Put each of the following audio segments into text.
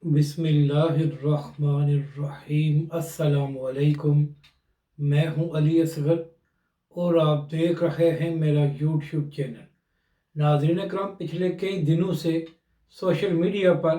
بسم اللہ الرحمن الرحیم۔ السلام علیکم۔ میں ہوں علی اصغر اور آپ دیکھ رہے ہیں میرا یوٹیوب چینل۔ ناظرین اکرام، پچھلے کئی دنوں سے سوشل میڈیا پر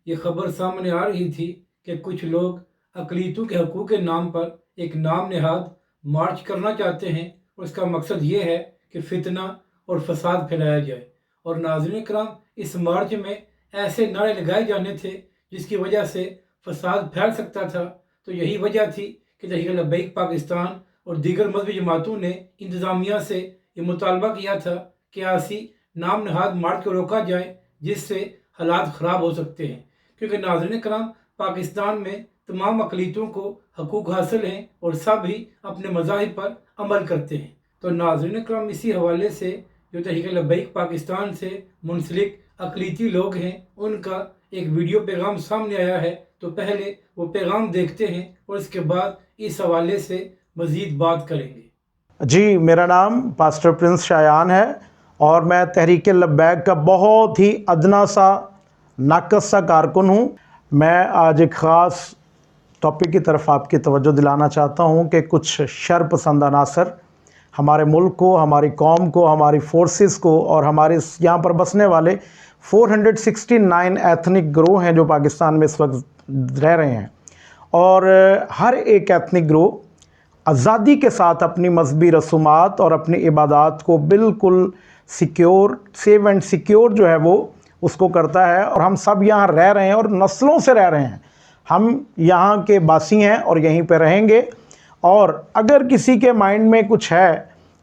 یہ خبر سامنے آ رہی تھی کہ کچھ لوگ اقلیتوں کے حقوق کے نام پر ایک نام نہاد مارچ کرنا چاہتے ہیں، اور اس کا مقصد یہ ہے کہ فتنہ اور فساد پھیلایا جائے۔ اور ناظرین اکرام، اس مارچ میں ایسے نعرے لگائے جانے تھے جس کی وجہ سے فساد پھیل سکتا تھا۔ تو یہی وجہ تھی کہ تحریک لبیک پاکستان اور دیگر مذہبی جماعتوں نے انتظامیہ سے یہ مطالبہ کیا تھا کہ ایسی نام نہاد مارچ کو روکا جائے جس سے حالات خراب ہو سکتے ہیں، کیونکہ ناظرین کرام، پاکستان میں تمام اقلیتوں کو حقوق حاصل ہیں اور سب ہی اپنے مذاہب پر عمل کرتے ہیں۔ تو ناظرین کرام، اسی حوالے سے جو تحریک لبیک پاکستان سے منسلک اقلیتی لوگ ہیں ان کا ایک ویڈیو پیغام سامنے آیا ہے، تو پہلے وہ پیغام دیکھتے ہیں اور اس کے بعد اس حوالے سے مزید بات کریں گے۔ جی، میرا نام پاسٹر پرنس شایان ہے اور میں تحریک لبیک کا بہت ہی ادنا سا ناقص سا کارکن ہوں۔ میں آج ایک خاص ٹاپک کی طرف آپ کی توجہ دلانا چاہتا ہوں کہ کچھ شر پسند عناصر ہمارے ملک کو، ہماری قوم کو، ہماری فورسز کو اور ہمارے یہاں پر بسنے والے 469 ایتھنک گروہ ہیں جو پاکستان میں اس وقت رہ رہے ہیں، اور ہر ایک ایتھنک گروہ آزادی کے ساتھ اپنی مذہبی رسومات اور اپنی عبادات کو بالکل سیکیور، سیو اینڈ سیکیور جو ہے وہ اس کو کرتا ہے، اور ہم سب یہاں رہ رہے ہیں اور نسلوں سے رہ رہے ہیں۔ ہم یہاں کے باسی ہیں اور یہیں پہ رہیں گے، اور اگر کسی کے مائنڈ میں کچھ ہے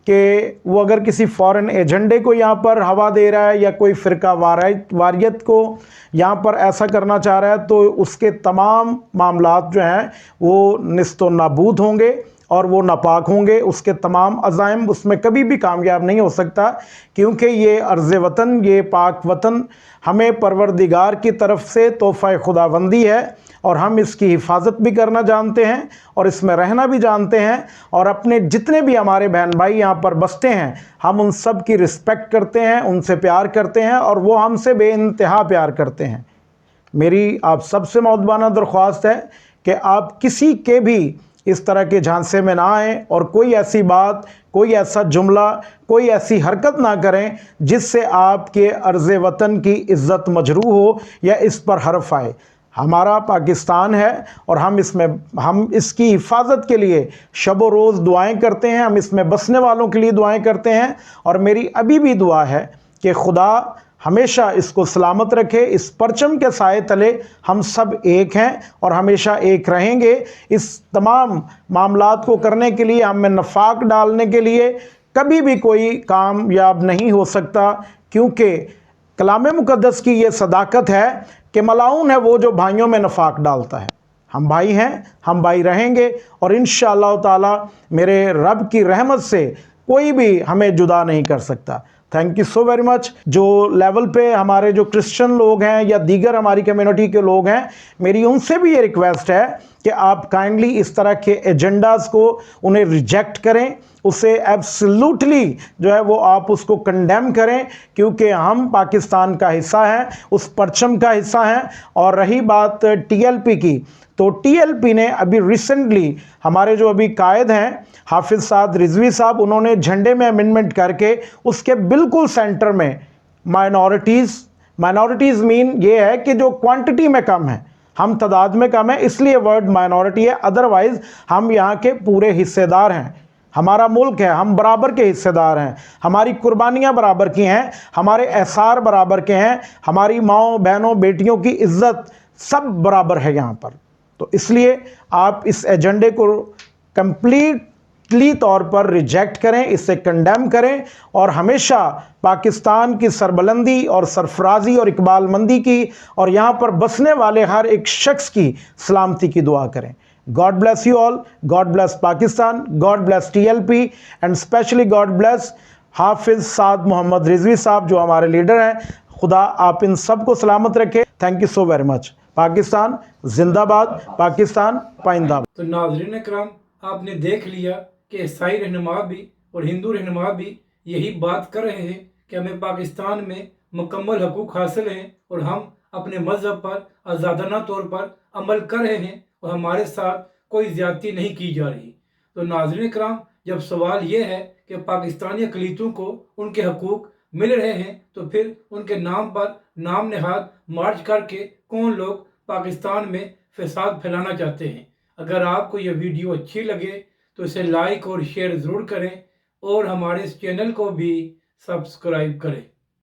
کہ وہ اگر کسی فورن ایجنڈے کو یہاں پر ہوا دے رہا ہے یا کوئی فرقہ واریت کو یہاں پر ایسا کرنا چاہ رہا ہے، تو اس کے تمام معاملات جو ہیں وہ نیست و نابود ہوں گے اور وہ ناپاک ہوں گے۔ اس کے تمام عزائم اس میں کبھی بھی کامیاب نہیں ہو سکتا، کیونکہ یہ ارض وطن، یہ پاک وطن ہمیں پروردگار کی طرف سے تحفہ خداوندی ہے، اور ہم اس کی حفاظت بھی کرنا جانتے ہیں اور اس میں رہنا بھی جانتے ہیں، اور اپنے جتنے بھی ہمارے بہن بھائی یہاں پر بستے ہیں ہم ان سب کی رسپیکٹ کرتے ہیں، ان سے پیار کرتے ہیں، اور وہ ہم سے بے انتہا پیار کرتے ہیں۔ میری آپ سب سے مؤدبانہ درخواست ہے کہ آپ کسی کے بھی اس طرح کے جھانسے میں نہ آئیں، اور کوئی ایسی بات، کوئی ایسا جملہ، کوئی ایسی حرکت نہ کریں جس سے آپ کے ارض وطن کی عزت مجروح ہو یا اس پر حرف آئے۔ ہمارا پاکستان ہے اور ہم اس کی حفاظت کے لیے شب و روز دعائیں کرتے ہیں، ہم اس میں بسنے والوں کے لیے دعائیں کرتے ہیں، اور میری ابھی بھی دعا ہے کہ خدا ہمیشہ اس کو سلامت رکھے۔ اس پرچم کے سائے تلے ہم سب ایک ہیں اور ہمیشہ ایک رہیں گے۔ اس تمام معاملات کو کرنے کے لیے، ہم میں نفاق ڈالنے کے لیے کبھی بھی کوئی کامیاب نہیں ہو سکتا، کیونکہ کلام مقدس کی یہ صداقت ہے کہ ملعون ہے وہ جو بھائیوں میں نفاق ڈالتا ہے۔ ہم بھائی ہیں، ہم بھائی رہیں گے، اور انشاءاللہ تعالی میرے رب کی رحمت سے کوئی بھی ہمیں جدا نہیں کر سکتا۔ Thank you so very much. جو لیول پہ ہمارے جو کرسچن لوگ ہیں یا دیگر ہماری کمیونٹی کے لوگ ہیں، میری ان سے بھی یہ ریکویسٹ ہے کہ آپ کائنڈلی اس طرح کے ایجنڈاز کو انہیں ریجیکٹ کریں، اسے ایبسلوٹلی جو ہے وہ آپ اس کو کنڈیم کریں، کیونکہ ہم پاکستان کا حصہ ہیں، اس پرچم کا حصہ ہیں۔ اور رہی بات ٹی ایل پی کی، تو ٹی ایل پی نے ابھی ریسنٹلی ہمارے جو ابھی قائد ہیں حافظ سعد رضوی صاحب، انہوں نے جھنڈے میں امینڈمنٹ کر کے اس کے بالکل سینٹر میں مائنورٹیز مین یہ ہے کہ جو کوانٹٹی میں کم ہے، ہم تعداد میں کم ہیں، اس لیے ورڈ مائنورٹی ہے، ادروائز ہم یہاں کے پورے حصے دار ہیں۔ ہمارا ملک ہے، ہم برابر کے حصے دار ہیں، ہماری قربانیاں برابر کی ہیں، ہمارے احسار برابر کے ہیں، ہماری ماؤں بہنوں بیٹیوں کی عزت سب برابر ہے یہاں پر۔ تو اس لیے آپ اس ایجنڈے کو کمپلیٹلی طور پر ریجیکٹ کریں، اسے کنڈیم کریں، اور ہمیشہ پاکستان کی سربلندی اور سرفرازی اور اقبال مندی کی اور یہاں پر بسنے والے ہر ایک شخص کی سلامتی کی دعا کریں۔ God bless you all. God bless Pakistan. God bless TLP. And especially God bless حافظ سعد محمد رضوی صاحب جو ہمارے لیڈر ہیں۔ خدا آپ ان سب کو سلامت رکھے۔ Thank you so very much. Pakistan زندہ باد، پاکستان پائندہ باد۔ تو ناظرین کرام، آپ نے دیکھ لیا کہ عیسائی رہنما بھی اور ہندو رہنما بھی یہی بات کر رہے ہیں کہ ہمیں پاکستان میں مکمل حقوق حاصل ہیں اور ہم اپنے مذہب پر آزادانہ طور پر عمل کر رہے ہیں اور ہمارے ساتھ کوئی زیادتی نہیں کی جا رہی۔ تو ناظرین کرام، جب سوال یہ ہے کہ پاکستانی اقلیتوں کو ان کے حقوق مل رہے ہیں تو پھر ان کے نام پر نام نہاد مارچ کر کے کون لوگ پاکستان میں فساد پھیلانا چاہتے ہیں؟ اگر آپ کو یہ ویڈیو اچھی لگے تو اسے لائک اور شیئر ضرور کریں اور ہمارے اس چینل کو بھی سبسکرائب کریں۔